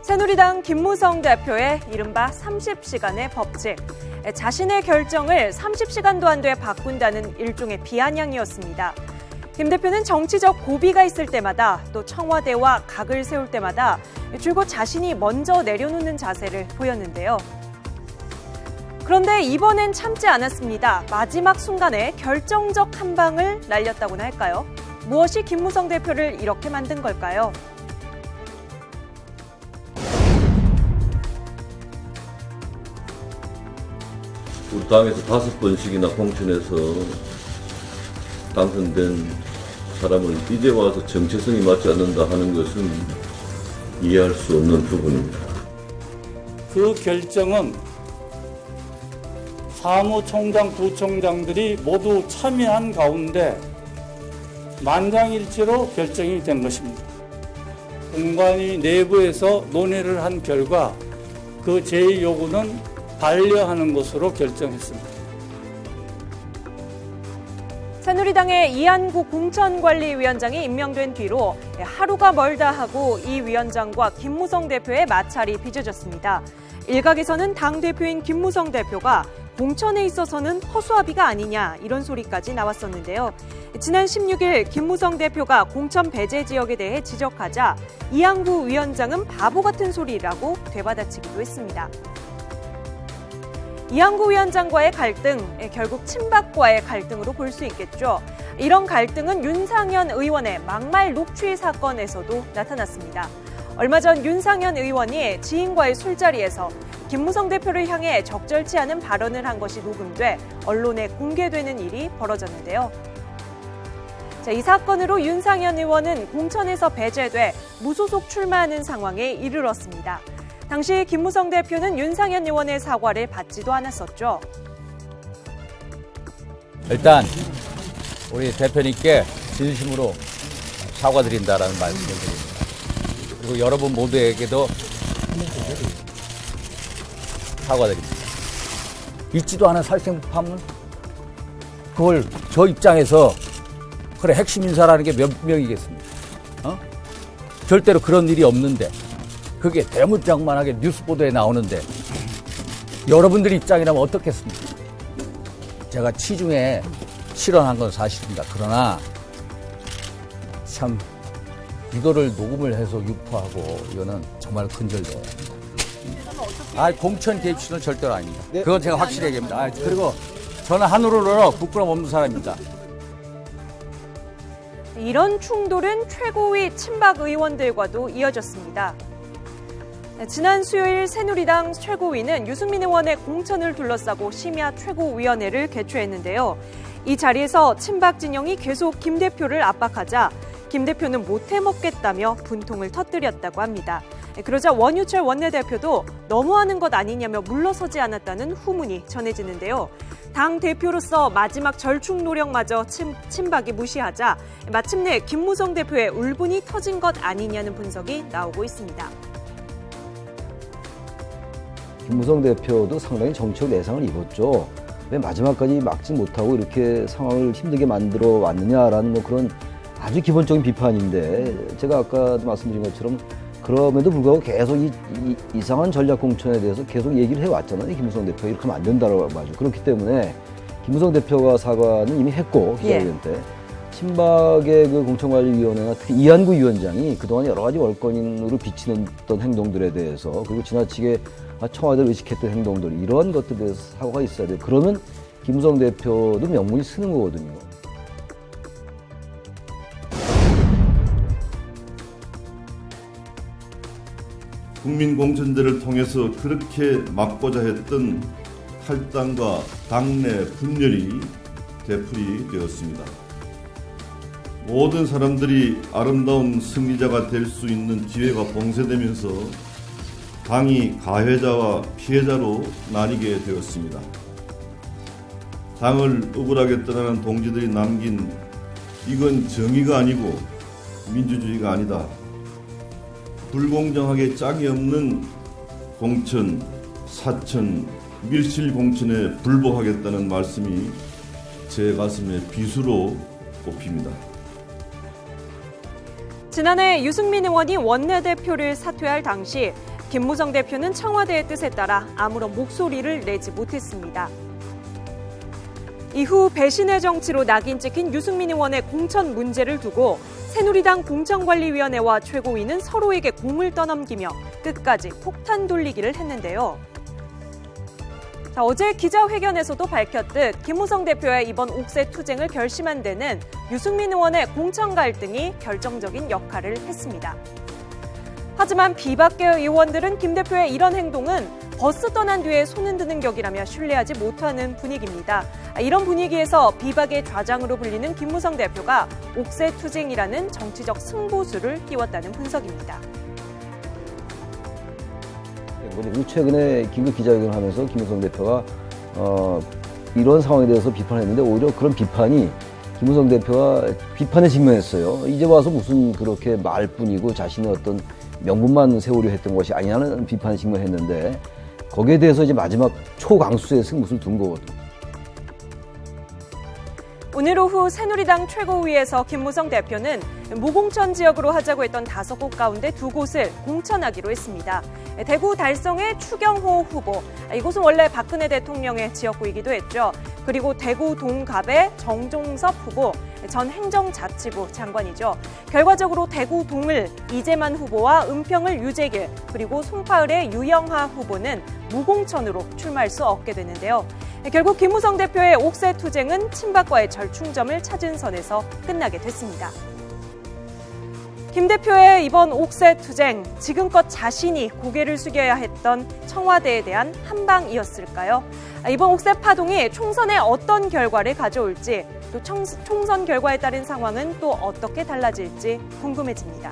새누리당 김무성 대표의 이른바 30시간의 법칙. 자신의 결정을 30시간도 안 돼 바꾼다는 일종의 비아냥이었습니다. 김 대표는 정치적 고비가 있을 때마다 또 청와대와 각을 세울 때마다 줄곧 자신이 먼저 내려놓는 자세를 보였는데요. 그런데 이번엔 참지 않았습니다. 마지막 순간에 결정적 한 방을 날렸다고나 할까요? 무엇이 김무성 대표를 이렇게 만든 걸까요? 우리 당에서 5번씩이나 공천해서 당선된 사람을 이제 와서 정체성이 맞지 않는다 하는 것은 이해할 수 없는 부분입니다. 그 결정은 사무총장, 부총장들이 모두 참여한 가운데 만장일치로 결정이 된 것입니다. 공관위 내부에서 논의를 한 결과 그 제의 요구는 반려하는 것으로 결정했습니다. 새누리당의 이한구 공천관리위원장이 임명된 뒤로 하루가 멀다 하고 이 위원장과 김무성 대표의 마찰이 빚어졌습니다. 일각에서는 당대표인 김무성 대표가 공천에 있어서는 허수아비가 아니냐 이런 소리까지 나왔었는데요. 지난 16일 김무성 대표가 공천 배제 지역에 대해 지적하자 이한구 위원장은 바보 같은 소리라고 되받아치기도 했습니다. 이한구 위원장과의 갈등, 결국 친박과의 갈등으로 볼 수 있겠죠. 이런 갈등은 윤상현 의원의 막말 녹취 사건에서도 나타났습니다. 얼마 전 윤상현 의원이 지인과의 술자리에서 김무성 대표를 향해 적절치 않은 발언을 한 것이 녹음돼 언론에 공개되는 일이 벌어졌는데요. 이 사건으로 윤상현 의원은 공천에서 배제돼 무소속 출마하는 상황에 이르렀습니다. 당시 김무성 대표는 윤상현 의원의 사과를 받지도 않았었죠. 일단 우리 대표님께 진심으로 사과드린다라는 말씀을 드립니다. 그리고 여러분 모두에게도 사과드립니다. 있지도 않은 살생부함은 그걸 저 입장에서 그래 핵심 인사라는 게 몇 명이겠습니까? 절대로 그런 일이 없는데 그게 대문짝만하게 뉴스 보도에 나오는데 여러분들 입장이라면 어떻겠습니까? 제가 치중에 실언한 건 사실입니다. 그러나 참 이거를 녹음을 해서 유포하고 이거는 정말 근절돼요. 공천 개입시는 절대로 아닙니다. 그건 제가 확실히 얘기합니다. 그리고 저는 한우로러 부끄럼 없는 사람입니다. 이런 충돌은 최고위 친박 의원들과도 이어졌습니다. 지난 수요일 새누리당 최고위는 유승민 의원의 공천을 둘러싸고 심야 최고위원회를 개최했는데요. 이 자리에서 친박 진영이 계속 김 대표를 압박하자 김 대표는 못해먹겠다며 분통을 터뜨렸다고 합니다. 그러자 원유철 원내대표도 너무하는 것 아니냐며 물러서지 않았다는 후문이 전해지는데요. 당 대표로서 마지막 절충 노력마저 친박이 무시하자 마침내 김무성 대표의 울분이 터진 것 아니냐는 분석이 나오고 있습니다. 김무성 대표도 상당히 정치적 내상을 입었죠. 왜 마지막까지 막지 못하고 이렇게 상황을 힘들게 만들어 왔느냐라는 그런 아주 기본적인 비판인데, 제가 아까도 말씀드린 것처럼 그럼에도 불구하고 계속 이상한 전략 공천에 대해서 계속 얘기를 해왔잖아요. 김무성 대표가 이렇게 하면 안 된다고 말이죠. 그렇기 때문에 김무성 대표가 사과는 이미 했고 기자회견 때 친박의 그 공천관리위원회나 특히 이한구 위원장이 그동안 여러 가지 월권인으로 비치는 행동들에 대해서, 그리고 지나치게 청와대를 의식했던 행동들, 이런 것들에 대해서 사과가 있어야 돼요. 그러면 김무성 대표도 명분이 쓰는 거거든요. 국민공천제를 통해서 그렇게 막고자 했던 탈당과 당내 분열이 되풀이 되었습니다. 모든 사람들이 아름다운 승리자가 될 수 있는 기회가 봉쇄되면서 당이 가해자와 피해자로 나뉘게 되었습니다. 당을 억울하게 떠나는 동지들이 남긴 이건 정의가 아니고 민주주의가 아니다. 불공정하게 짝이 없는 공천, 사천, 밀실 공천에 불복하겠다는 말씀이 제 가슴에 비수로 꼽힙니다. 지난해 유승민 의원이 원내대표를 사퇴할 당시 김무성 대표는 청와대의 뜻에 따라 아무런 목소리를 내지 못했습니다. 이후 배신의 정치로 낙인 찍힌 유승민 의원의 공천 문제를 두고 새누리당 공천관리위원회와 최고위는 서로에게 공을 떠넘기며 끝까지 폭탄 돌리기를 했는데요. 어제 기자회견에서도 밝혔듯 김무성 대표의 이번 옥새 투쟁을 결심한 데는 유승민 의원의 공천 갈등이 결정적인 역할을 했습니다. 하지만 비박계 의원들은 김 대표의 이런 행동은 버스 떠난 뒤에 손 흔드는 격이라며 신뢰하지 못하는 분위기입니다. 이런 분위기에서 비박의 좌장으로 불리는 김무성 대표가 옥새 투쟁이라는 정치적 승부수를 띄웠다는 분석입니다. 그리고 최근에 긴급 기자회견을 하면서 김무성 대표가 이런 상황에 대해서 비판했는데 오히려 그런 비판이 김무성 대표가 비판에 직면했어요. 이제 와서 무슨 그렇게 말뿐이고 자신의 어떤 명분만 세우려 했던 것이 아니냐는 비판에 직면했는데 거기에 대해서 이제 마지막 초강수의 승부수를 둔 거거든요. 오늘 오후 새누리당 최고위에서 김무성 대표는 무공천 지역으로 하자고 했던 5곳 가운데 2곳을 공천하기로 했습니다. 대구 달성의 추경호 후보, 이곳은 원래 박근혜 대통령의 지역구이기도 했죠. 그리고 대구 동갑의 정종섭 후보, 전 행정자치부 장관이죠. 결과적으로 대구 동을 이재만 후보와 은평을 유재길, 그리고 송파을의 유영하 후보는 무공천으로 출마할 수 없게 되는데요. 결국 김무성 대표의 옥새 투쟁은 친박과의 절충점을 찾은 선에서 끝나게 됐습니다. 김 대표의 이번 옥새 투쟁, 지금껏 자신이 고개를 숙여야 했던 청와대에 대한 한방이었을까요? 이번 옥새 파동이 총선에 어떤 결과를 가져올지, 또 총선 결과에 따른 상황은 또 어떻게 달라질지 궁금해집니다.